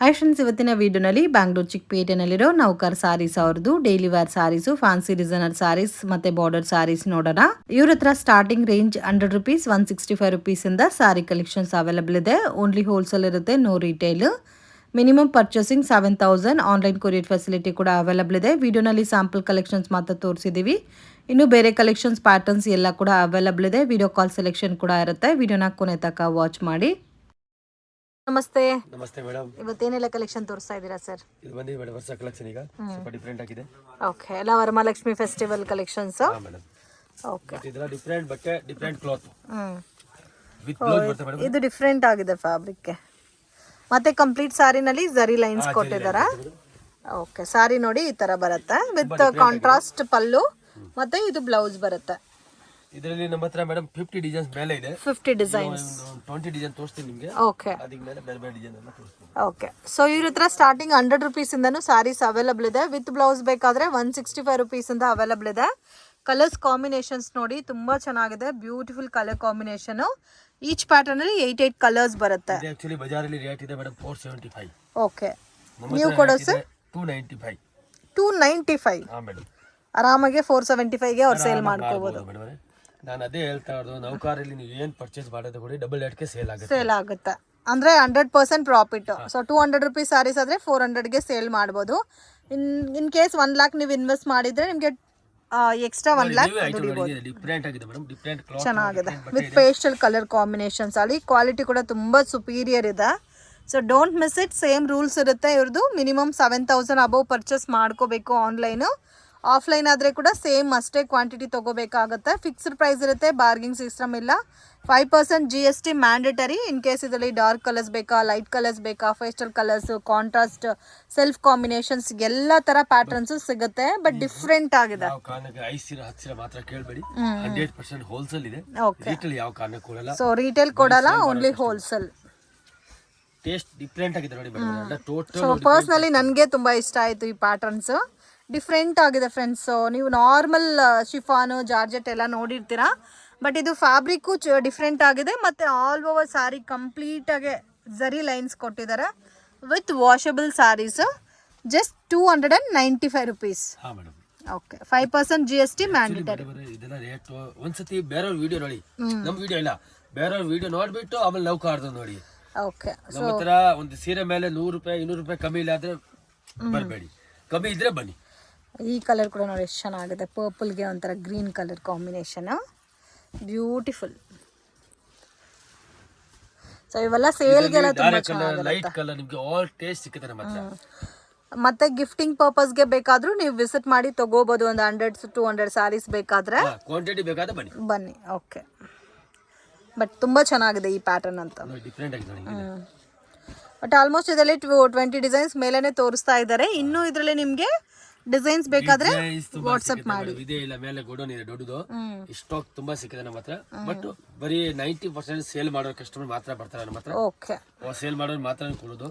Hi friends, ಇವತ್ತಿನ ವಿಡಿಯೋನಲ್ಲಿ ಬ್ಯಾಂಗ್ಳೂರು ಚಿಕ್ಕಪೇಟೆನಲ್ಲಿರೋ ನೌಕರ್ ಸಾರೀಸ್ ಅವ್ರದ್ದು ಡೈಲಿ ವೇರ್ ಸಾರೀಸು, ಫ್ಯಾನ್ಸಿ ಡಿಸೈನರ್ ಸಾರೀಸ್ ಮತ್ತೆ ಬಾರ್ಡರ್ ಸಾರೀಸ್ ನೋಡೋಣ. ಇವ್ರ ಹತ್ರ ಸ್ಟಾರ್ಟಿಂಗ್ ರೇಂಜ್ 100 rupees, 165 rupees ಇಂದ ಸಾರಿ ಕಲೆಕ್ಷನ್ಸ್ ಅವೈಲಬಲ್ ಇದೆ. ಓನ್ಲಿ ಹೋಲ್ಸೇಲ್ ಇರುತ್ತೆ, no retail. Minimum purchasing 7000. Online courier facility ಕೂಡ ಅವೈಲಬಲ್ ಇದೆ. ವಿಡಿಯೋನಲ್ಲಿ ಸ್ಯಾಂಪಲ್ ಕಲೆಕ್ಷನ್ಸ್ ಮಾತ್ರ ತೋರಿಸಿದ್ದೀವಿ. ಇನ್ನು ಬೇರೆ ಕಲೆಕ್ಷನ್ಸ್ ಪ್ಯಾಟರ್ನ್ಸ್ ಎಲ್ಲ ಕೂಡ ಅವೈಲಬಲ್ ಇದೆ. ವಿಡಿಯೋ ಕಾಲ್ ಸೆಲೆಕ್ಷನ್ ಕೂಡ ಇರುತ್ತೆ. ವಿಡಿಯೋನ ಕೊನೆ ತನಕ ವಾಚ್ ಮಾಡಿ. ನಮಸ್ತೆ. ನಮಸ್ತೆ ಮೇಡಮ್. ಇವತ್ತೇನೆಲ್ಲ ಕಲೆಕ್ಷನ್ ತೋರಿಸ್ತಾ ಇದ್ದೀರಾ ಸರ್? ಇದು ಬಂದು ಮೇಡಮ್ ಹೊಸ ಕಲೆಕ್ಷನ್, ಈಗ ಸ್ವಲ್ಪ ಡಿಫರೆಂಟ್ ಆಗಿದೆ. ಓಕೆ, ಎಲ್ಲ ವರಮಹಾಲಕ್ಷ್ಮಿ ಫೆಸ್ಟಿವಲ್ ಕಲೆಕ್ಷನ್ಸ್. ಹಾ ಮೇಡಮ್. ಓಕೆ, ಇದೆಲ್ಲ ಡಿಫರೆಂಟ್ ಬಟ್ಟೆ, ಡಿಫರೆಂಟ್ ಕ್ಲಾತ್ ವಿತ್ ಬ್ಲೌಸ್ ಬರುತ್ತೆ ಮೇಡಮ್. ಇದು ಡಿಫರೆಂಟ್ ಆಗಿದೆ ಫ್ಯಾಬ್ರಿಕ್. ಮತ್ತೆ ಕಂಪ್ಲೀಟ್ ಸಾರಿನಲ್ಲಿ ಜರಿ ಲೈನ್ಸ್ ಕೊಟ್ಟಿದ್ದಾರೆ. ಓಕೆ, ಸಾರಿ ನೋಡಿ ಈ ತರ ಬರುತ್ತೆ ವಿತ್ ಕಾಂಟ್ರಾಸ್ಟ್ ಪಲ್ಲು, ಮತ್ತೆ ಇದು ಬ್ಲೌಸ್ ಬರುತ್ತೆ. ಇದರಲ್ಲಿ ನಮ್ಮ ಹತ್ರ ಮೇಡಮ್ 50 ಡಿಸೈನ್ಸ್ ಮೇಲೆ ಇದೆ. 50 ಡಿಸೈನ್ಸ್, 20 ಡಿಸೈನ್ ತೋರಿಸ್ತೀನಿ ನಿಮಗೆ. ಓಕೆ, ಅದಕ್ಕೆ ಮೇಲೆ ಬೇರೆ ಬೇರೆ ಡಿಸೈನ್ ಎಲ್ಲ ತೋರಿಸ್ತೀನಿ. ಓಕೆ, ಸೊ ಇವ್ರ ಹತ್ರ ಸ್ಟಾರ್ಟಿಂಗ್ 100 rupees ಇಂದನೂ ಸಾರೀಸ್ ಅವೈಲಬಲ್ ಇದೆ. ವಿತ್ ಬ್ಲೌಸ್ ಬೇಕಾದ್ರೆ 165 rupees ಇಂದ ಅವೈಲಬಲ್ ಇದೆ. ಕಲರ್ಸ್ ಕಾಂಬಿನೇಷನ್ಸ್ ನೋಡಿ ತುಂಬಾ ಚೆನ್ನಾಗಿದೆ. Beautiful colour combination. Each pattern ಅಲ್ಲಿ 8 ಕಲರ್ಸ್ ಬರುತ್ತೆ. ಇದು ಆಕ್ಚುಲಿ ಬಜಾರಲ್ಲಿ ರೇಟ್ ಇದೆ ಮೇಡಮ್ 475. ಓಕೆ, ನೀವು ಕೊಡೋ ಸರ್ 295. 295. ಹಾ ಮೇಡಮ್. ಆರಾಮಾಗಿ 475 ಗೆ ಅವ್ರು ಸೇಲ್ ಮಾಡ್ಕೋಬಹುದು. ನಾನು ಅದೇ ಹೇಳ್ತಾ ಇರೋದು, ನೌಕರಲ್ಲಿ ನೀವು ಏನು ಪರ್ಚೇಸ್ ಮಾಡೋದು ಕೂಡ ಡಬಲ್ ರೇಟ್ಗೆ ಸೇಲ್ ಆಗುತ್ತೆ. ಅಂದ್ರೆ 100% ಪ್ರಾಫಿಟ್. ಸೊ 200 rupees ಸಾರೀಸ್ ಆದ್ರೆ 400 ಗೆ ಸೇಲ್ ಮಾಡ್ಬೋದು. ಇನ್ ಕೇಸ್ 1 lakh ನೀವು ಇನ್ವೆಸ್ಟ್ ಮಾಡಿದ್ರೆ ನಿಮ್ಗೆ ಎಕ್ಸ್ಟ್ರಾ 1 lakh ದುಡಿಬಹುದು. ಡಿಫರೆಂಟ್ ಆಗಿದೆ ಮೇಡಮ್, ಡಿಫರೆಂಟ್ ಕ್ಲಾತ್ ಚೆನ್ನಾಗಿದೆ ವಿತ್ ಪೇಸ್ಟಲ್ ಕಲರ್ ಕಾಂಬಿನೇಷನ್ಸ್ ಅಲ್ಲಿ. ಕ್ವಾಲಿಟಿ ಕೂಡ ತುಂಬಾ ಸುಪೀರಿಯರ್ ಇದೆ. So don't miss it. Same rules ಇರುತ್ತೆ ಇವ್ರದ್ದು. ಮಿನಿಮಮ್ 7000 ಅಬೌವ್ ಪರ್ಚೇಸ್ ಮಾಡ್ಕೋಬೇಕು. ಆನ್ಲೈನ್, ಆಫ್ಲೈನ್ ಆದರೆ ಕೂಡ ಸೇಮ್ ಅಷ್ಟೇ ಕ್ವಾಂಟಿಟಿ ತೊಗೋಬೇಕಾಗುತ್ತೆ. ಫಿಕ್ಸ್ಡ್ ಪ್ರೈಸ್ ಇರುತ್ತೆ, ಬಾರ್ಗಿಂಗ್ ಸಿಸ್ಟಮ್ ಇಲ್ಲ. 5% GST ಮ್ಯಾಂಡೇಟರಿ. ಇನ್ ಕೇಸ್ ಇದರಲ್ಲಿ ಡಾರ್ಕ್ ಕಲರ್ಸ್ ಬೇಕಾ, ಲೈಟ್ ಕಲರ್ಸ್ ಬೇಕಾ, ಫೇಸ್ಟಲ್ ಕಲರ್ಸ್, ಕಾಂಟ್ರಾಸ್ಟ್, ಸೆಲ್ಫ್ ಕಾಂಬಿನೇಷನ್ಸ್ ಎಲ್ಲ ಥರ ಪ್ಯಾಟರ್ನ್ಸು ಸಿಗುತ್ತೆ. ಬಟ್ ಡಿಫ್ರೆಂಟ್ ಆಗಿದೆ. ಮಾತ್ರ ಕೇಳಬೇಡಿ, 100% ಹೋಲ್ಸೇಲ್ ಇದೆ. ರಿಟೇಲ್ ಯಾವ ಕಾರಣಕ್ಕೂ ಕೊಡಲ್ಲ. ಸೊ ರಿಟೇಲ್ ಕೊಡಲ್ಲ, ಓನ್ಲಿ ಹೋಲ್ಸೇಲ್. ಟೇಸ್ಟ್ ಡಿಫರೆಂಟ್ ಆಗಿದೆ ನೋಡಿ ಮೇಡಮ್. ಟೋಟಲ್ ಸೊ ಪರ್ಸ್ನಲಿ ನನಗೆ ತುಂಬ ಇಷ್ಟ ಆಯಿತು ಈ ಪ್ಯಾಟರ್ನ್ಸ್. ಡಿಫ್ರೆಂಟ್ ಆಗಿದೆ ಫ್ರೆಂಡ್ಸ್. ನೀವು ನಾರ್ಮಲ್ ಶಿಫಾನು, ಜಾರ್ಜೆಟ್ ಎಲ್ಲ ನೋಡಿರ್ತೀರಾ, ಬಟ್ ಇದು ಫ್ಯಾಬ್ರಿಕ್ಕು ಡಿಫ್ರೆಂಟ್ ಆಗಿದೆ. ಮತ್ತು ಆಲ್ ಓವರ್ ಸ್ಯಾರಿ ಕಂಪ್ಲೀಟಾಗಿ ಜರಿ ಲೈನ್ಸ್ ಕೊಟ್ಟಿದ್ದಾರೆ with washable saris. Just 295 rupees. Okay, 5% GST mandatory. ಇದೆಲ್ಲ ರೇಟ್ ಒಂದ್ಸತಿ ಬೇರೆಯವ್ರ ವಿಡಿಯೋ ನೋಡಿ, ನಮ್ಮ ವಿಡಿಯೋ ಇಲ್ಲ, ಬೇರೆಯವ್ರ ವಿಡಿಯೋ ನೋಡ್ಬಿಟ್ಟು ಆಮೇಲೆ ನಾವು ಕಾರ್ದು ನೋಡಿ. ಓಕೆ, ನಮ್ಮ ಹತ್ರ ಒಂದು ಸೀರೆ ಮೇಲೆ 100 ರೂಪಾಯಿ 200 ರೂಪಾಯಿ ಕಮ್ಮಿ ಇಲ್ಲ ಆದ್ರೆ ಬರಬೇಡಿ, ಕಮ್ಮಿ ಇದ್ರೆ ಬನ್ನಿ. ಈ ಕಲರ್ ಕೂಡ ನೋಡಿ ಎಷ್ಟು ಚೆನ್ನಾಗಿದೆ. ಪರ್ಪಲ್ಗೆ ಒಂಥರ green colour combination, beautiful. So ಇವೆಲ್ಲ ಸೇಲ್ಗೆಲ್ಲ ತುಂಬಾ ಚೆನ್ನಾಗಿದೆ. ಲೈಟ್ ಕಲರ್ ನಿಮಗೆ ಆಲ್ ಟೇಸ್ಟ್ ಸಿಗುತ್ತೆ ನಮ್ಮ ಹತ್ರ. ಮತ್ತೆ ಗಿಫ್ಟಿಂಗ್ ಪರ್ಪಸ್ಗೆ ಬೇಕಾದ್ರೂ ನೀವು ವಿಸಿಟ್ ಮಾಡಿ ತಗೋಬಹುದು. ಒಂದು 100-200 ಸಾರೀಸ್ ಬೇಕಾದ್ರೆ, ಕ್ವಾಂಟಿಟಿ ಬೇಕಾದ್ರೆ ಬನ್ನಿ. ಓಕೆ, ಬಟ್ ತುಂಬಾ ಚೆನ್ನಾಗಿದೆ ಈ ಪ್ಯಾಟರ್ನ್ ಅಂತ. ಡಿಫರೆಂಟ್ ಆಗಿದೆ ನೋಡಿ. ಬಟ್ ಆಲ್ಮೋಸ್ಟ್ ಇದರಲ್ಲಿ 20 ಡಿಸೈನ್ಸ್ ಮೇಲೇನೆ ತೋರಿಸ್ತಾ ಇದ್ದಾರೆ. ಇನ್ನು ಇದರಲ್ಲಿ ನಿಮ್ಗೆ ಡಿಸೈನ್ಸ್ ಬೇಕಾದ್ರೆ ವಾಟ್ಸ್ಆಪ್ ಮಾಡಿ. ಇದೇ ಇಲ್ಲ, ಮೇಲೆ ಗೋಡೌನ್ ಇದೆ ದೊಡ್ಡದು. ಸ್ಟಾಕ್ ತುಂಬಾ ಸಿಕ್ಕಿದೆ ನಮ್ಮ ಹತ್ರ. ಬಟ್ ಬರೀ 90% ಸೇಲ್ ಮಾಡೋ ಕಸ್ಟಮರ್ ಮಾತ್ರ ಬರ್ತಾರೆ ನಮ್ಮ ಹತ್ರ. ಓಕೆ, ಸೇಲ್ ಮಾಡೋರು ಮಾತ್ರ ಕೊಡೋದು.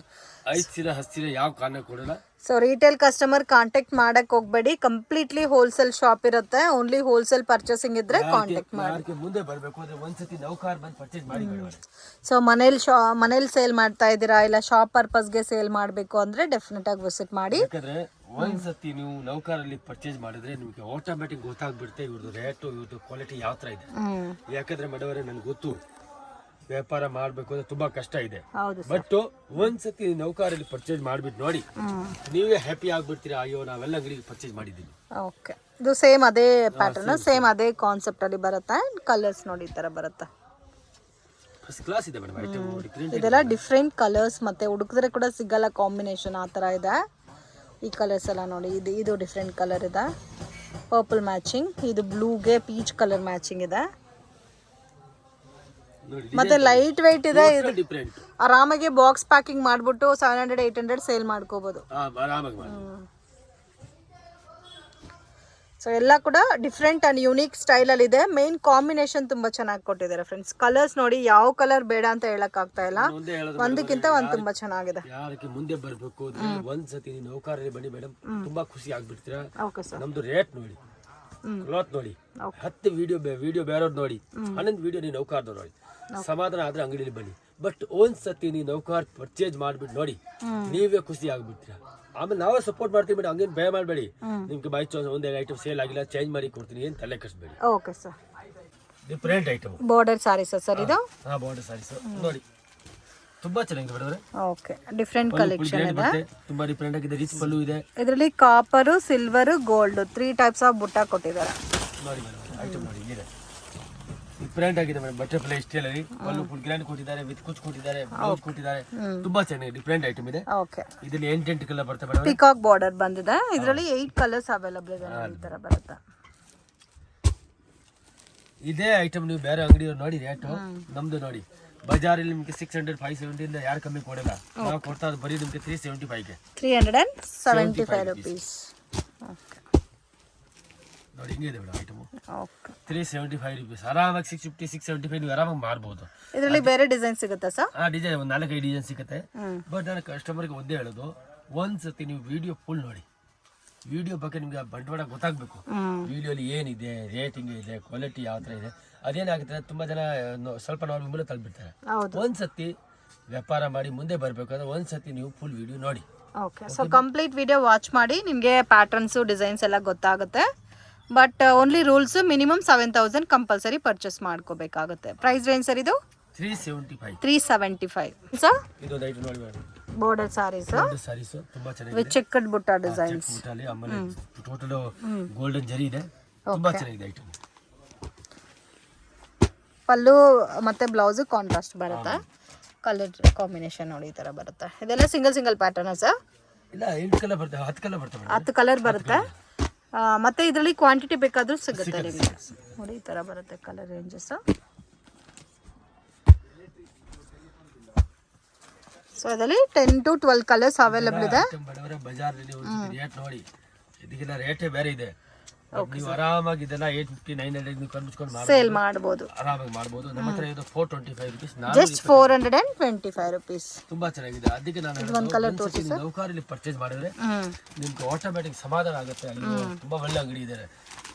5 ಸೀರೆ 10 ಸೀರೆ ಯಾವ ಕಾರಣ ಕೊಡಲ್ಲ. ಸೊ ರಿಟೇಲ್ ಕಸ್ಟಮರ್ ಕಾಂಟ್ಯಾಕ್ಟ್ ಮಾಡಕ್ ಹೋಗ್ಬೇಡಿ. ಕಂಪ್ಲೀಟ್ಲಿ ಹೋಲ್ಸೇಲ್ ಶಾಪ್ ಇರುತ್ತೆ. ಓನ್ಲಿ ಹೋಲ್ಸೇಲ್ ಪರ್ಚೇಸಿಂಗ್ ಇದ್ರೆ ಕಾಂಟ್ಯಾಕ್ಟ್ ಮಾಡಿ. ಮುಂದೆ ಬರಬೇಕು ಅಂದ್ರೆ ಒಂದ್ಸತಿ ನೌಕರ್ ಬಂದು ಪರ್ಚೇಸ್ ಮಾಡಿ. ಸೊ ಮನೇಲಿ ಸೇಲ್ ಮಾಡ್ತಾ ಇದ್ದೀರಾ, ಇಲ್ಲ ಶಾಪ್ ಪರ್ಪಸ್ಗೆ ಸೇಲ್ ಮಾಡಬೇಕು ಅಂದ್ರೆ ಡೆಫಿನೆಟ್ ಆಗಿ ವಿಸಿಟ್ ಮಾಡಿ. ಯಾಕಂದ್ರೆ ಒಂದ್ಸತಿ ನೀವು ನೌಕರಲ್ಲಿ ಪರ್ಚೇಸ್ ಮಾಡಿದ್ರೆ ನಿಮ್ಗೆ ಆಟೋಮ್ಯಾಟಿಕ್ ಗೊತ್ತಾಗ್ಬಿಡುತ್ತೆ ಇವ್ರದ್ದು ರೇಟು, ಇವ್ರದ್ದು ಕ್ವಾಲಿಟಿ ಯಾವ ತರ ಇದೆ. ಯಾಕಂದ್ರೆ ಮೇಡವರೇ ನನ್ಗೆ ಗೊತ್ತು, ವ್ಯಾಪಾರ ಮಾಡ್ಬೇಕು ಅಂದ್ರೆ ತುಂಬಾ ಕಷ್ಟ ಇದೆ. ಬಟ್ ಒಂದ್ಸತಿ ನೌಕರಲ್ಲಿ ಪರ್ಚೇಸ್ ಮಾಡ್ಬಿಟ್ಟು ನೋಡಿ, ನೀವೇ ಹ್ಯಾಪಿ ಆಗ್ಬಿಡ್ತೀರಾ. ಅಯ್ಯೋ ನಾವೆಲ್ಲ ಅಂಗಡಿಗೆ ಪರ್ಚೇಸ್ ಮಾಡಿದ್ದೀವಿ. ಓಕೆ, ಇದು ಸೇಮ್ ಅದೇ ಪ್ಯಾಟರ್ನ್, ಸೇಮ್ ಅದೇ ಕಾನ್ಸೆಪ್ಟ್ ಅಲ್ಲಿ ಬರುತ್ತೆ. ಕಲರ್ಸ್ ನೋಡಿ ಈ ತರ ಬರುತ್ತೆ. ಫಸ್ಟ್ ಕ್ಲಾಸ್ ಇದೆ ಮೇಡಮ್ ಐಟಮ್. ಇದೆಲ್ಲ ಡಿಫ್ರೆಂಟ್ ಕಲರ್ಸ್, ಮತ್ತೆ ಹುಡುಕಿದ್ರೆ ಕೂಡ ಸಿಗಲ್ಲ ಕಾಂಬಿನೇಷನ್ ಆ ತರ ಇದೆ. ಈ ಕಲರ್ಸ್ ಎಲ್ಲ ನೋಡಿ, ಇದು ಡಿಫ್ರೆಂಟ್ ಕಲರ್ ಇದೆ, ಪರ್ಪಲ್ ಮ್ಯಾಚಿಂಗ್. ಇದು ಬ್ಲೂಗೆ ಪೀಚ್ ಕಲರ್ ಮ್ಯಾಚಿಂಗ್ ಇದೆ. ಮತ್ತೆ ಲೈಟ್ ವೆಯ್ಟ್ ಇದೆ. ಆರಾಮಾಗಿ ಬಾಕ್ಸ್ ಪ್ಯಾಕಿಂಗ್ ಮಾಡ್ಬಿಟ್ಟು 700-800 ಸೇಲ್ ಮಾಡ್ಕೋಬಹುದು. ಸೊ ಎಲ್ಲ ಕೂಡ ಡಿಫ್ರೆಂಟ್ ಅಂಡ್ ಯೂನಿಕ್ ಸ್ಟೈಲ್ ಅಲ್ಲಿ ಇದೆ. ಮೇನ್ ಕಾಂಬಿನೇಷನ್ ತುಂಬಾ ಚೆನ್ನಾಗಿ ಕೊಟ್ಟಿದ್ದಾರೆ ಫ್ರೆಂಡ್ಸ್. ಕಲರ್ಸ್ ನೋಡಿ, ಯಾವ ಕಲರ್ ಬೇಡ ಅಂತ ಹೇಳಕ್ ಆಗ್ತಾ ಇಲ್ಲ, ಒಂದಕ್ಕಿಂತ ಒಂದ್ ತುಂಬಾ ಚೆನ್ನಾಗಿದೆ. ಯಾರಕ್ಕೆ ಮುಂದೆ ಬರ್ಬೇಕು ಒಂದ್ಸತಿ ನೌಕರಲ್ಲಿ ಬನ್ನಿ ಮೇಡಮ್, ತುಂಬಾ ಖುಷಿ ಆಗ್ಬಿಡ್ತೀರಾ. ನಮ್ದು ರೇಟ್ ನೋಡಿ, ಕ್ಲಾತ್ ನೋಡಿ, 10 ವಿಡಿಯೋ ಬೇರೆಯವ್ರು ನೋಡಿ, 11 ವಿಡಿಯೋ ನೀವು ನೌಕರ್ದು ನೋಡಿ. ಸಮಾಧಾನ ಆದ್ರೆ ಅಂಗಡಿಯಲ್ಲಿ ಬನ್ನಿ. ಬಟ್ ಒಂದ್ಸತಿ ನೀವು ನೌಕರ್ ಪರ್ಚೇಸ್ ಮಾಡ್ಬಿಟ್ಟು ನೋಡಿ, ನೀವೇ ಖುಷಿ ಆಗ್ಬಿಡ್ತೀರಾ. ಆಮೇಲೆ ನಾವೇ ಸಪೋರ್ಟ್ ಮಾಡ್ತೀವಿ ಮೇಡಮ್, ಹಂಗೇನು ಭಯ ಮಾಡಬೇಡಿ. ನಿಮ್ಗೆ ಬೈ ಚಾನ್ಸ್ ಒಂದೇ ಐಟಮ್ ಸೇಲ್ ಆಗಿಲ್ಲ, ಚೇಂಜ್ ಮಾಡಿ ಕೊಡ್ತೀನಿ, ಏನು ತಲೆ ಕಟ್ಬೇಡಿ. Okay sir. Different item border saris sir ಇದು? ಹಾ, ಬಾರ್ಡರ್ ಸಾರೀಸ್ ನೋಡಿ, ತುಂಬಾ ಚೆನ್ನಾಗಿದೆ ಮೇಡಮ್. ಓಕೆ, ಡಿಫ್ರೆಂಟ್ ಕಲೆಕ್ಷನ್ ಇದೆ, ತುಂಬಾ ಡಿಫ್ರೆಂಟ್ ಆಗಿದೆ. ರಿಚ್ ಪಲ್ಲು ಇದೆ ಇದರಲ್ಲಿ. Copper, silver, gold 3 types of ಬುಟ್ಟ ಕೊಟ್ಟಿದ್ದಾರೆ ನೋಡಿ ಮೇಡಮ್. ಐಟಮ್ ನೋಡಿ, ಇಲ್ಲಿದೆ ಡಿಫ್ರೆಂಟ್ ಆಗಿದೆ ಮೇಡಮ್. ಬಟರ್ಫ್ಲೈ ಸ್ಟೈಲ್ ಅಲ್ಲಿ ಪಲ್ಲು ಫುಲ್ ಗ್ರ್ಯಾಂಡ್ ಕೊಟ್ಟಿದ್ದಾರೆ, ವಿತ್ ಕುಚ್ ಕೊಟ್ಟಿದ್ದಾರೆ, ಬ್ಲೌಸ್ ಕೊಟ್ಟಿದ್ದಾರೆ. ತುಂಬಾ ಚೆನ್ನಾಗಿದೆ, ಡಿಫ್ರೆಂಟ್ ಐಟಮ್ ಇದೆ. ಓಕೆ, ಇದರಲ್ಲಿ 8 ಕಲರ್ ಬರುತ್ತೆ ಮೇಡಮ್. ಪಿಕಾಕ್ ಬಾರ್ಡರ್ ಬಂದಿದೆ. ಇದರಲ್ಲಿ 8 ಕಲರ್ಸ್ ಅವೈಲೇಬಲ್ ಇದೆ. ಈ ತರ ಬರುತ್ತೆ. ಇದೇ ಐಟಮ್ ನೀವು ಬೇರೆ ಅಂಗಡಿ ನೋಡಿ ರೇಟ್, ನಮ್ದು ನೋಡಿ ಬಜಾರಲ್ಲಿ ನಿಮ್ಗೆ 600 570 ಇಂದ ಯಾರು ಕಮ್ಮಿ ಕೊಡಲ್ಲ. ನಾವು ಕೊಡ್ತಾ ಇರೋದು ಬರೀ ನಿಮ್ಗೆ 375 ಗೆ 375 rupees. ನೋಡಿ ಹಿಂಗಿದೆ ಮೇಡಮ್ ಐಟಮ್. Okay, 375 rupees. ಆರಾಮಾಗಿ 650 675 ನೀವು ಆರಾಮಾಗಿ ಮಾರ್ಬೋದು. ಇದರಲ್ಲಿ ಬೇರೆ ಡಿಸೈನ್ ಸಿಗುತ್ತಾ ಸರ್? ಆ ಡಿಸೈನ್ ಒಂದು 4-5 ಡಿಸೈನ್ ಸಿಗುತ್ತೆ. ಬಟ್ ನಾನು ಕಸ್ಟಮರ್ಗೆ ಒಂದೇ ಹೇಳೋದು, ಒಂದ್ಸತಿ ನೀವು ವಿಡಿಯೋ ಫುಲ್ ನೋಡಿ. ವಿಡಿಯೋ ಬಗ್ಗೆ ನಿಮ್ಗೆ ಬಂಡವಾಳ ಗೊತ್ತಾಗಬೇಕು. ವಿಡಿಯೋಲಿ ಏನಿದೆ, ರೇಟಿಂಗ್ ಇದೆ, ಕ್ವಾಲಿಟಿ ಯಾವ ಥರ ಇದೆ. ಅದೇನಾಗುತ್ತೆ, ತುಂಬಾ ಜನ ಸ್ವಲ್ಪ ನಾವು ಮೂಲಕ ತಳ್ಬಿಡ್ತಾರೆ. ಒಂದ್ಸತಿ ವ್ಯಾಪಾರ ಮಾಡಿ ಮುಂದೆ ಬರಬೇಕಾದ್ರೆ ಒಂದ್ಸತಿ ನೀವು ಫುಲ್ ವಿಡಿಯೋ ನೋಡಿ. Okay, so complete video watch ಮಾಡಿ ನಿಮಗೆ ಪ್ಯಾಟರ್ನ್ಸ್, ಡಿಸೈನ್ಸ್ ಎಲ್ಲ ಗೊತ್ತಾಗುತ್ತೆ. But only rules minimum 7000 compulsory purchase ಮಾಡ್ಕೋಬೇಕಾಗುತ್ತೆ. ಪ್ರೈಸ್ ರೇಂಜ್ ಸರ್ ಇದು? 375 ಸರ್. ಇದೊಂದು ಐಟಮ್ ನೋಡಿ ಮೇಡಮ್, ಬಾರ್ಡರ್ ಸಾರೀಸ್ ತುಂಬಾ ಚೆನ್ನಾಗಿದೆ, ವಿತ್ ಚೆಕ್ಡ್ ಬುಟ್ಟ ಡಿಸೈನ್ಸ್. ಆಮೇಲೆ ಟೋಟಲ್ ಗೋಲ್ಡನ್ ಜರಿ ಇದೆ, ತುಂಬಾ ಚೆನ್ನಾಗಿದೆ ಐಟಮ್. ಪಲ್ಲು ಮತ್ತೆ ಬ್ಲೌಸ್ ಕಾಂಟ್ರಾಸ್ಟ್ ಬರುತ್ತೆ. ಕಲರ್ ಕಾಂಬಿನೇಷನ್ ನೋಡಿ ಈ ತರ ಬರುತ್ತೆ. ಇದೆಲ್ಲ ಸಿಂಗಲ್ ಪ್ಯಾಟರ್ನ್ ಸರ್? ಇಲ್ಲ, 8 ಕಲರ್ ಬರುತ್ತೆ, 10 ಕಲರ್ ಬರುತ್ತೆ. 10 ಕಲರ್ ಬರುತ್ತೆ. ಮತ್ತೆ ಇದರಲ್ಲಿ ಕ್ವಾಂಟಿಟಿ ಬೇಕಾದ್ರೂ ಸಿಗುತ್ತೆ ನಿಮಗೆ. ನೋಡಿ ಈ ತರ ಬರುತ್ತೆ ಕಲರ್ ರೇಂಜಸ್. ಸೊ ಇದರಲ್ಲಿ 10 to 12 ಕಲರ್ಸ್ ಅವೈಲೇಬಲ್ ಇದೆ. ಬಜಾರಲ್ಲಿ ರೇಟ್ ನೋಡಿ, ಇದಕ್ಕೆಲ್ಲ ರೇಟೇ ಬೇರೆ ಇದೆ. ನೀವು ಆರಾಮಾಗಿ ಇದೆಲ್ಲ 850 900 ನೀವು ಕನ್ಬಿಸ್ಕೊಂಡು ಸೇಲ್ ಮಾಡಬಹುದು, ಆರಾಮಾಗಿ ಮಾಡಬಹುದು. ನಮ್ಮ ಹತ್ರ ಇದು 425 rupees, ಜಸ್ಟ್ 425 rupees. ತುಂಬಾ ಚೆನ್ನಾಗಿದೆ. ಅದಕ್ಕೆ ನಾನು ನೌಕರಲ್ಲಿ ಪರ್ಚೇಸ್ ಮಾಡಿದ್ರೆ ನಿಮ್ಗೆ ಆಟೋಮ್ಯಾಟಿಕ್ ಸಮಾಧಾನ ಆಗುತ್ತೆ. ಅಲ್ಲಿ ತುಂಬಾ ಒಳ್ಳೆ ಅಂಗಡಿ ಇದೆ.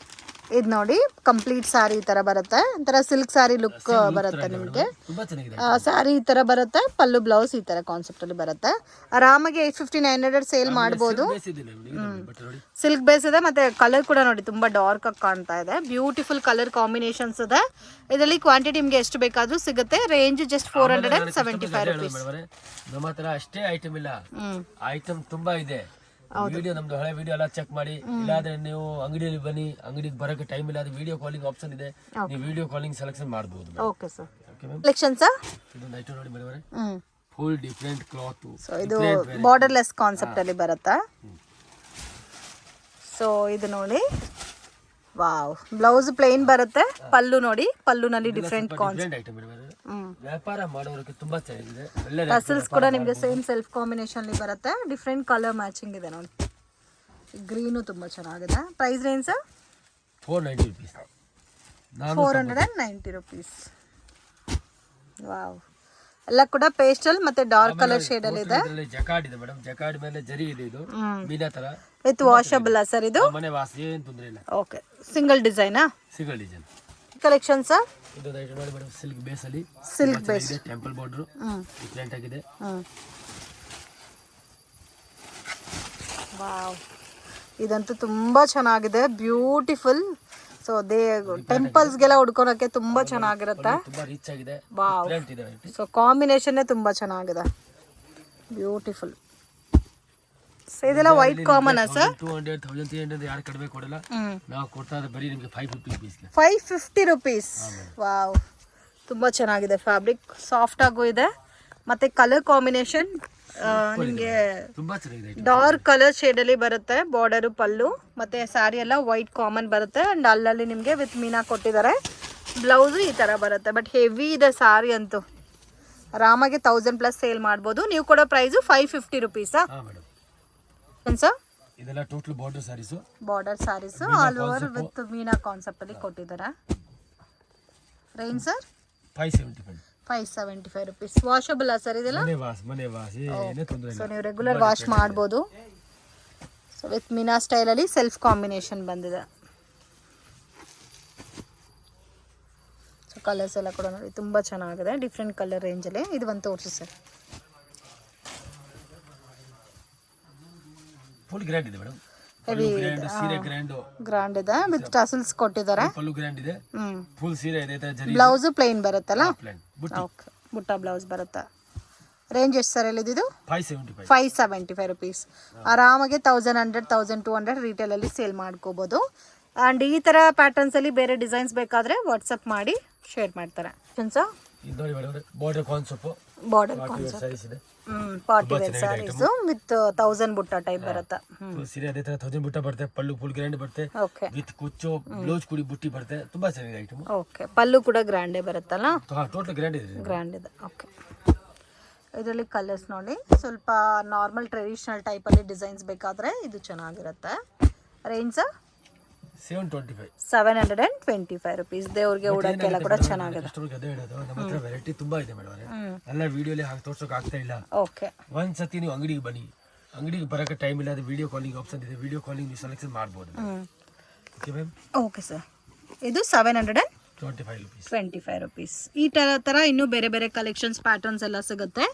ಇದು ನೋಡಿ ಕಂಪ್ಲೀಟ್ ಸಾರಿ ಈ ತರ ಬರುತ್ತೆ. ಒಂಥರ ಸಿಲ್ಕ್ ಸಾರಿ ಲುಕ್ ಬರುತ್ತೆ ನಿಮಗೆ. ತುಂಬಾ ಚೆನ್ನಾಗಿದೆ ಸಾರಿ ಈ ತರ ಬರುತ್ತೆ. ಪಲ್ಲು ಬ್ಲೌಸ್ ಈ ತರ ಕಾನ್ಸೆಪ್ಟ್ ಅಲ್ಲಿ ಬರುತ್ತೆ. ಆರಾಮಾಗಿ 850 900 ಸೇಲ್ ಮಾಡಬಹುದು. ಸಿಲ್ಕ್ ಬೇಸ್ ಇದೆ. ಮತ್ತೆ ಕಲರ್ ಕೂಡ ನೋಡಿ ತುಂಬಾ ಡಾರ್ಕ್ ಆಗಿ ಕಾಣ್ತಾ ಇದೆ. ಬ್ಯೂಟಿಫುಲ್ ಕಲರ್ ಕಾಂಬಿನೇಷನ್ಸ್ ಇದೆ. ಇದರಲ್ಲಿ ಕ್ವಾಂಟಿಟಿ ನಿಮ್ಗೆ ಎಷ್ಟು ಬೇಕಾದ್ರೂ ಸಿಗುತ್ತೆ. Range just 475 rupees. ನಮ್ಮ ಹತ್ರ ಅಷ್ಟೇ ಐಟಮ್ ಇಲ್ಲ, ಐಟಮ್ ತುಂಬಾ ಇದೆ. ವಿಡಿಯೋ ನಮ್ದು ಹಳೆ ವಿಡಿಯೋ ಎಲ್ಲ ಚೆಕ್ ಮಾಡಿ. ಇಲ್ಲಾದ್ರೆ ನೀವು ಅಂಗಡಿಯಲ್ಲಿ ಬನ್ನಿ, ಅಂಗಡಿಗೆ ಬರೋಕೆ ಟೈಮ್ ಇಲ್ಲ, ಅದು ವಿಡಿಯೋ ಕಾಲಿಂಗ್ ಆಪ್ಷನ್ ಇದೆ, ನೀವು ವಿಡಿಯೋ ಕಾಲಿಂಗ್ ಸೆಲೆಕ್ಷನ್ ಮಾಡಬಹುದು. Okay sir. ಕಲೆಕ್ಷನ್ ಸರ್ ಇದೊಂದು ಐಟಮ್ ನೋಡಿ madam, full different cloth. So ಇದು ಬಾರ್ಡರ್ಲೆಸ್ ಕಾನ್ಸೆಪ್ಟ್ ಅಲ್ಲಿ ಬರುತ್ತೆ. ಸೊ ಇದು ನೋಡಿ, ವಾವ್, ಬ್ಲೌಸ್ ಪ್ಲೇನ್ ಬರುತ್ತೆ. ಪಲ್ಲು ನೋಡಿ, ಪಲ್ಲುನಲ್ಲಿ ಡಿಫರೆಂಟ್ ಕಾನ್ಸೆಪ್ಟ್. ವ್ಯಾಪಾರ ಮಾಡೋರಿಗೆ ತುಂಬಾ ಚೆನ್ನಾಗಿದೆ. ಟಸಲ್ಸ್ ಕೂಡ ನಿಮಗೆ ಸೇಮ್ ಸೆಲ್ಫ್ ಕಾಂಬಿನೇಷನ್ ಅಲ್ಲಿ ಬರುತ್ತೆ. ಡಿಫರೆಂಟ್ ಕಲರ್ ಮ್ಯಾಚಿಂಗ್ ಇದೆ ನೋಡಿ. ಗ್ರೀನು ತುಂಬಾ ಚೆನ್ನಾಗಿದೆ. Price range 490 rupees. 490 rupees. Wow, ಎಲ್ಲ ಕೂಡ ಪೇಸ್ಟಲ್ ಮತ್ತೆ ಡಾರ್ಕ್ ಕಲರ್ ಶೇಡ್ ಅಲ್ಲಿ ಇದೆ. ಜಕಾರ್ಡ್ ಇದೆ ಮೇಡಮ್, ಜಕಾರ್ಡ್ ಮೇಲೆ ಜರಿ ಇದೆ. ಇದು ಮೀನಾ ತರ ವಿತ್ ವಾಷಬಲ್ ಸರ್ ಇದು? ಮನೆ ವಾಸ ಏನು ತೊಂದರೆ ಇಲ್ಲ. ಓಕೆ, ಸಿಂಗಲ್ ಡಿಸೈನಾ? Single design collection sir. ಇದು ಐಟಮ್ ನೋಡಿ ಮೇಡಮ್, ಸಿಲ್ಕ್ ಬೇಸ್ ಅಲ್ಲಿ, silk base, temple border different ಆಗಿದೆ. ವಾವ್, ಇದಂತೂ ತುಂಬಾ ಚೆನ್ನಾಗಿದೆ, ಬ್ಯೂಟಿಫುಲ್. ಸೊ ಟೆಂಪಲ್ಸ್ಗೆಲ್ಲ ಉಡ್ಕೊಳಕ್ಕೆ ತುಂಬಾ ಚೆನ್ನಾಗಿರುತ್ತೆ. ತುಂಬಾ ರಿಚ್ ಆಗಿದೆ. ವಾವ್, ಸೊ ಕಾಂಬಿನೇಷನ್ ತುಂಬಾ ಚೆನ್ನಾಗಿದೆ, ಬ್ಯೂಟಿಫುಲ್. ಇದೆಲ್ಲ ವೈಟ್ ಕಾಮನ್ ಸರ್? 200 1300 ಯಾರು ಕಡಿಮೆ ಕೊಡಲ್ಲ. ನಾವು ಕೊಡ್ತಾ ಇರೋದು ಬರೀ ನಿಮಗೆ 550 rupees. 550 rupees. ವಾವ್, ತುಂಬಾ ಚೆನ್ನಾಗಿದೆ. ಫ್ಯಾಬ್ರಿಕ್ ಸಾಫ್ಟ್ ಆಗು ಇದೆ. ಮತ್ತೆ ಕಲರ್ ಕಾಂಬಿನೇಷನ್ ನಿಮಗೆ ತುಂಬಾ ಚೆನ್ನಾಗಿದೆ. ಡಾರ್ಕ್ ಕಲರ್ ಶೇಡ್ ಅಲ್ಲಿ ಬರುತ್ತೆ. ಬಾರ್ಡರ್, ಪಲ್ಲು ಮತ್ತೆ ಸ್ಯಾರಿ ಎಲ್ಲ ವೈಟ್ ಕಾಮನ್ ಬರುತ್ತೆ. ಅಂಡ್ ಅಲ್ಲಲ್ಲಿ ನಿಮಗೆ ವಿತ್ ಮೀನಾ ಕೊಟ್ಟಿದ್ದಾರೆ. ಬ್ಲೌಸ್ ಈ ತರ ಬರುತ್ತೆ. ಬಟ್ ಹೆವಿ ಇದೆ ಸಾರಿ ಅಂತೂ. ಆರಾಮಾಗಿ 1000+ ಸೇಲ್ ಮಾಡ್ಬೋದು. ನೀವು ಕೊಡೋ ಪ್ರೈಸ್ 550 rupees. ಸರ್ ಇದೆಲ್ಲ total border saris. Border saris all over with meena concept ಅಲ್ಲಿ ಕೊಟ್ಟಿದ್ದಾರೆ. Range sir 575 rupees. Washable sir ಇದೆಲ್ಲ? ಮನೆ ವಾಶ್ ಏನೇ ತೊಂದರೆ ಇಲ್ಲ. ಸೊ ನೀವು ರೆಗ್ಯುಲರ್ ವಾಶ್ ಮಾಡಬಹುದು. ಸೊ ವಿತ್ ಮೀನಾ ಸ್ಟೈಲ್ ಅಲ್ಲಿ ಸೆಲ್ಫ್ ಕಾಂಬಿನೇಷನ್ ಬಂದಿದೆ. ಸೊ ಕಲರ್ಸ್ ಎಲ್ಲ ಕೂಡ ನೋಡಿ ತುಂಬ ಚೆನ್ನಾಗಿದೆ, ಡಿಫ್ರೆಂಟ್ ಕಲರ್ ರೇಂಜಲ್ಲಿ. ಇದು ಒಂದು ತೋರಿಸಿ ಸರ್. ಫುಲ್ ಗ್ರ್ಯಾಂಡ್ ಇದೆ ಮೇಡಮ್. ಹೆವಿ ಸೀರೆ ಗ್ರ್ಯಾಂಡ್ ಇದೆ, ವಿತ್ ಟಸಲ್ಸ್ ಕೊಟ್ಟಿದ್ದಾರೆ. ಪಲ್ಲು ಗ್ರ್ಯಾಂಡ್ ಇದೆ, ಫುಲ್ ಸೀರೆ ಇದೆ, ಬ್ಲೌಸ್ ಪ್ಲೇನ್ ಬರುತ್ತಲ್ಲ. ಬುಟ್ಟಿ ಬುಟ್ಟ ಬ್ಲೌಸ್ ಬರುತ್ತೆ. ರೇಂಜ್ ಎಷ್ಟು ಸರ್ ಹೇಳಿದ್ದು? 575 ರುಪೀಸ್. ಆರಾಮಾಗಿ 1100 1200 ರೀಟೇಲಲ್ಲಿ ಸೇಲ್ ಮಾಡ್ಕೋಬೋದು. ಆ್ಯಂಡ್ ಈ ಥರ ಪ್ಯಾಟರ್ನ್ಸಲ್ಲಿ ಬೇರೆ ಡಿಸೈನ್ಸ್ ಬೇಕಾದರೆ ವಾಟ್ಸಪ್ ಮಾಡಿ ಶೇರ್ ಮಾಡ್ತಾರೆ. Border concept party wear saris with 1000 butta type ಬರುತ್ತೆ. ಸೀರೆ ಅದೇ ತರ 1000 ಬುಟ್ಟ ಬರುತ್ತೆ, ಪಲ್ಲು ಫುಲ್ ಗ್ರ್ಯಾಂಡ್ ಬರುತ್ತೆ, ಓಕೆ ವಿತ್ ಕುಚ್ಚು ಬ್ಲೌಸ್ ಕೂಡಿ ಬುಟ್ಟಿ ಬರುತ್ತೆ. ತುಂಬಾ ಚೆನ್ನಾಗಿದೆ ಐಟಮ್. ಓಕೆ, ಪಲ್ಲು ಕೂಡ ಗ್ರ್ಯಾಂಡೇ ಬರುತ್ತಲ್ಲ. ಟೋಟಲ್ ಗ್ರ್ಯಾಂಡ್ ಇದೆ. ಗ್ರ್ಯಾಂಡ್ ಇದೆ. ಓಕೆ, ಇದರಲ್ಲಿ ಕಲರ್ಸ್ ನೋಡಿ, ಸ್ವಲ್ಪ ನಾರ್ಮಲ್ ಟ್ರೆಡಿಷನಲ್ ಟೈಪಲ್ಲಿ ಡಿಸೈನ್ಸ್ ಬೇಕಾದರೆ ಇದು ಚೆನ್ನಾಗಿರುತ್ತೆ. Range 725 rupees. ದೇವ್ರಿಗೆ ಉಡೋಕ್ಕೆಲ್ಲ ಕೂಡ ಚೆನ್ನಾಗಿದೆ. ನಮ್ಮ ಹತ್ರ ವೆರೈಟಿ ತುಂಬಾ ಇದೆ ಮೇಡಮ್. ಎಲ್ಲ ವಿಡಿಯೋಲಿ ಹಾಕಿ ತೋರ್ಸೋಕೆ ಆಗ್ತಾ ಇಲ್ಲ. ಓಕೆ, ಒಂದ್ಸತಿ ನೀವು ಅಂಗಡಿಗೆ ಬನ್ನಿ. ಅಂಗಡಿಗೆ ಬರೋಕ್ಕೆ ಟೈಮ್ ಇಲ್ಲ, ಅದು ವಿಡಿಯೋ ಕಾಲಿಂಗ್ ಆಪ್ಷನ್ ಇದೆ. ವಿಡಿಯೋ ಕಾಲಿಂಗ್ ನೀವು ಸೆಲೆಕ್ಷನ್ ಮಾಡ್ಬೋದು. Okay ma'am. ಓಕೆ ಸರ್, ಇದು 725 ರುಪೀಸ್. ಈ ಥರ ಇನ್ನೂ ಬೇರೆ ಬೇರೆ ಕಲೆಕ್ಷನ್ಸ್ ಪ್ಯಾಟರ್ನ್ಸ್ ಎಲ್ಲ ಸಿಗುತ್ತೆ.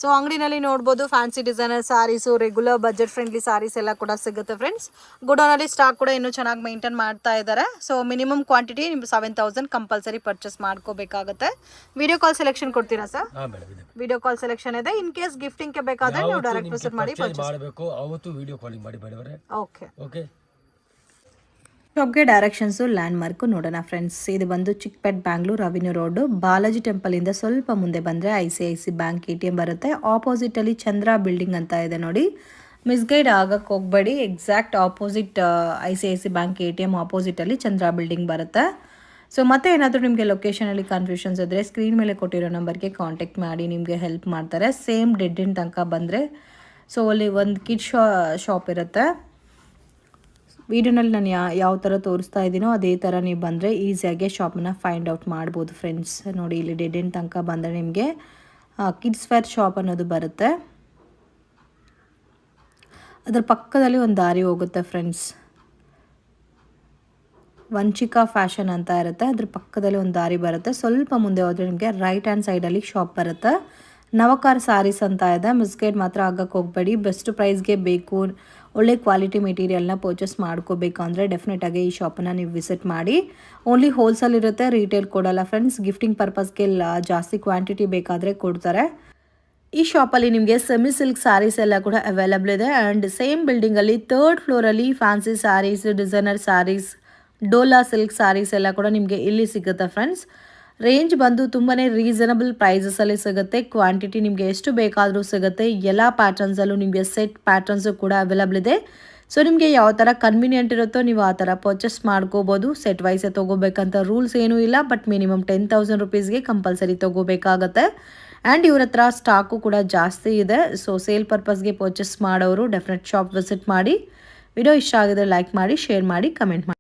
ಸೊ ಅಂಗಡಿನಲ್ಲಿ ನೋಡ್ಬೋದು, ಫ್ಯಾನ್ಸಿ ಡಿಸೈನರ್ ಸಾರೀಸು, ರೆಗ್ಯುಲರ್ ಬಜೆಟ್ ಫ್ರೆಂಡ್ಲಿ ಸಾರೀಸ್ ಎಲ್ಲ ಕೂಡ ಸಿಗುತ್ತೆ ಫ್ರೆಂಡ್ಸ್. ಗುಡೌನಲ್ಲಿ ಸ್ಟಾಕ್ ಕೂಡ ಇನ್ನೂ ಚೆನ್ನಾಗಿ ಮೇಂಟೈನ್ ಮಾಡ್ತಾ ಇದ್ದಾರೆ. ಸೊ ಮಿನಿಮಮ್ ಕ್ವಾಂಟಿಟಿ ನಿಮ್ಗೆ 7000 ಕಂಪಲ್ಸರಿ ಪರ್ಚೇಸ್ ಮಾಡ್ಕೋಬೇಕಾಗುತ್ತೆ. ವಿಡಿಯೋ ಕಾಲ್ ಸೆಲೆಕ್ಷನ್ ಕೊಡ್ತೀರಾ ಸರ್? ವಿಡಿಯೋ ಕಾಲ್ ಸೆಲೆಕ್ಷನ್ ಇದೆ. ಇನ್ ಕೇಸ್ ಗಿಫ್ಟಿಂಗ್ ಬೇಕಾದ್ರೆ ನೀವು ಡೈರೆಕ್ಟ್ ವಿಸಿಟ್ ಮಾಡಿ ಪರ್ಚೇಸ್ ಮಾಡಬೇಕು. ಅವತ್ತು ವಿಡಿಯೋ ಕಾಲಿಂಗ್ ಮಾಡಿ ಬೇಡವರೆ. Okay okay. ಶಾಪ್ಗೆ ಡೈರೆಕ್ಷನ್ಸು ಲ್ಯಾಂಡ್ ಮಾರ್ಕು ನೋಡೋಣ ಫ್ರೆಂಡ್ಸ್. ಇದು ಬಂದು ಚಿಕ್ಕಪೇಟ್ ಬ್ಯಾಂಗ್ಳೂರ್ ಅವೆನ್ಯೂ ರೋಡು, ಬಾಲಾಜಿ ಟೆಂಪಲಿಂದ ಸ್ವಲ್ಪ ಮುಂದೆ ಬಂದರೆ ICICI ಬ್ಯಾಂಕ್ ATM ಬರುತ್ತೆ. ಆಪೋಸಿಟಲ್ಲಿ ಚಂದ್ರ ಬಿಲ್ಡಿಂಗ್ ಅಂತ ಇದೆ ನೋಡಿ, ಮಿಸ್ಗೈಡ್ ಆಗಕ್ಕೆ ಹೋಗಬೇಡಿ. Exact opposite ICICI bank ATM ಆಪೋಸಿಟಲ್ಲಿ ಚಂದ್ರ ಬಿಲ್ಡಿಂಗ್ ಬರುತ್ತೆ. ಸೊ ಮತ್ತೆ ಏನಾದರೂ ನಿಮಗೆ ಲೊಕೇಶನಲ್ಲಿ ಕನ್ಫ್ಯೂಷನ್ಸ್ ಇದ್ದರೆ ಸ್ಕ್ರೀನ್ ಮೇಲೆ ಕೊಟ್ಟಿರೋ ನಂಬರ್ಗೆ ಕಾಂಟ್ಯಾಕ್ಟ್ ಮಾಡಿ, ನಿಮಗೆ ಹೆಲ್ಪ್ ಮಾಡ್ತಾರೆ. ಸೇಮ್ ಡೆಡ್ ಎಂಡ್ ತನಕ ಬಂದರೆ ಸೊ ಅಲ್ಲಿ ಒಂದು ಕಿಡ್ ಶಾಪ್ ಇರುತ್ತೆ. ವಿಡಿಯೋನಲ್ಲಿ ನಾನು ಯಾವ ಥರ ತೋರಿಸ್ತಾ ಇದ್ದೀನೋ ಅದೇ ಥರ ನೀವು ಬಂದರೆ ಈಸಿಯಾಗಿ ಶಾಪನ್ನು ಫೈಂಡ್ ಔಟ್ ಮಾಡ್ಬೋದು ಫ್ರೆಂಡ್ಸ್. ನೋಡಿ, ಇಲ್ಲಿ ಡೆಡ್ ಎಂಡ್ ತನಕ ಬಂದರೆ ನಿಮಗೆ ಕಿಡ್ಸ್ ವೇರ್ ಶಾಪ್ ಅನ್ನೋದು ಬರುತ್ತೆ. ಅದರ ಪಕ್ಕದಲ್ಲಿ ಒಂದು ದಾರಿ ಹೋಗುತ್ತೆ ಫ್ರೆಂಡ್ಸ್, ವಂಚಿಕಾ ಫ್ಯಾಷನ್ ಅಂತ ಇರುತ್ತೆ. ಅದ್ರ ಪಕ್ಕದಲ್ಲಿ ಒಂದು ದಾರಿ ಬರುತ್ತೆ. ಸ್ವಲ್ಪ ಮುಂದೆ ಹೋದರೆ ನಿಮಗೆ ರೈಟ್ ಹ್ಯಾಂಡ್ ಸೈಡಲ್ಲಿ ಶಾಪ್ ಬರುತ್ತೆ. ನವಕಾರ್ ಸಾರೀಸ್ ಅಂತ ಇದೆ. ಮಿಸ್ಗೈಡ್ ಮಾತ್ರ ಆಗಕ್ಕೆ ಹೋಗಬೇಡಿ. ಬೆಸ್ಟ್ ಪ್ರೈಸ್ಗೆ ಬೇಕು, ಒಳ್ಳೆ ಕ್ವಾಲಿಟಿ ಮೆಟೀರಿಯಲ್ನ ಪರ್ಚೇಸ್ ಮಾಡ್ಕೋಬೇಕು ಅಂದರೆ ಡೆಫಿನೆಟಾಗಿ ಈ ಶಾಪನ್ನು ನೀವು ವಿಸಿಟ್ ಮಾಡಿ. ಓನ್ಲಿ ಹೋಲ್ಸೇಲ್ ಇರುತ್ತೆ, ರೀಟೇಲ್ ಕೊಡಲ್ಲ ಫ್ರೆಂಡ್ಸ್. ಗಿಫ್ಟಿಂಗ್ ಪರ್ಪಸ್ಗೆ ಜಾಸ್ತಿ ಕ್ವಾಂಟಿಟಿ ಬೇಕಾದರೆ ಕೊಡ್ತಾರೆ. ಈ ಶಾಪಲ್ಲಿ ನಿಮಗೆ ಸೆಮಿ ಸಿಲ್ಕ್ ಸ್ಯಾರೀಸ್ ಎಲ್ಲ ಕೂಡ ಅವೈಲಬಲ್ ಇದೆ. ಆ್ಯಂಡ್ ಸೇಮ್ ಬಿಲ್ಡಿಂಗಲ್ಲಿ 3rd ಫ್ಲೋರಲ್ಲಿ fancy saris, designer saris, Dola silk saris ಎಲ್ಲ ಕೂಡ ನಿಮಗೆ ಇಲ್ಲಿ ಸಿಗುತ್ತೆ ಫ್ರೆಂಡ್ಸ್. ರೇಂಜ್ ಬಂದು ತುಂಬಾ ರೀಸನಬಲ್ ಪ್ರೈಸಸಲ್ಲಿ ಸಿಗುತ್ತೆ. ಕ್ವಾಂಟಿಟಿ ನಿಮಗೆ ಎಷ್ಟು ಬೇಕಾದರೂ ಸಿಗುತ್ತೆ. ಎಲ್ಲ ಪ್ಯಾಟರ್ನ್ಸಲ್ಲೂ ನಿಮಗೆ ಸೆಟ್ ಪ್ಯಾಟರ್ನ್ಸು ಕೂಡ ಅವೈಲಬಲ್ ಇದೆ. ಸೊ ನಿಮಗೆ ಯಾವ ಥರ ಕನ್ವೀನಿಯೆಂಟ್ ಇರುತ್ತೋ ನೀವು ಆ ಥರ ಪರ್ಚೇಸ್ ಮಾಡ್ಕೋಬೋದು. ಸೆಟ್ ವೈಸೇ ತೊಗೋಬೇಕಂತ ರೂಲ್ಸ್ ಏನೂ ಇಲ್ಲ, ಬಟ್ ಮಿನಿಮಮ್ 10,000 ರುಪೀಸ್ಗೆ ಕಂಪಲ್ಸರಿ ತೊಗೋಬೇಕಾಗತ್ತೆ. ಆ್ಯಂಡ್ ಇವ್ರ ಹತ್ರ ಸ್ಟಾಕು ಕೂಡ ಜಾಸ್ತಿ ಇದೆ. ಸೊ ಸೇಲ್ ಪರ್ಪಸ್ಗೆ ಪರ್ಚೇಸ್ ಮಾಡೋರು ಡೆಫಿನೆಟ್ ಶಾಪ್ ವಿಸಿಟ್ ಮಾಡಿ. ವಿಡಿಯೋ ಇಷ್ಟ ಆಗಿದ್ರೆ ಲೈಕ್ ಮಾಡಿ, ಶೇರ್ ಮಾಡಿ, ಕಮೆಂಟ್ ಮಾಡಿ.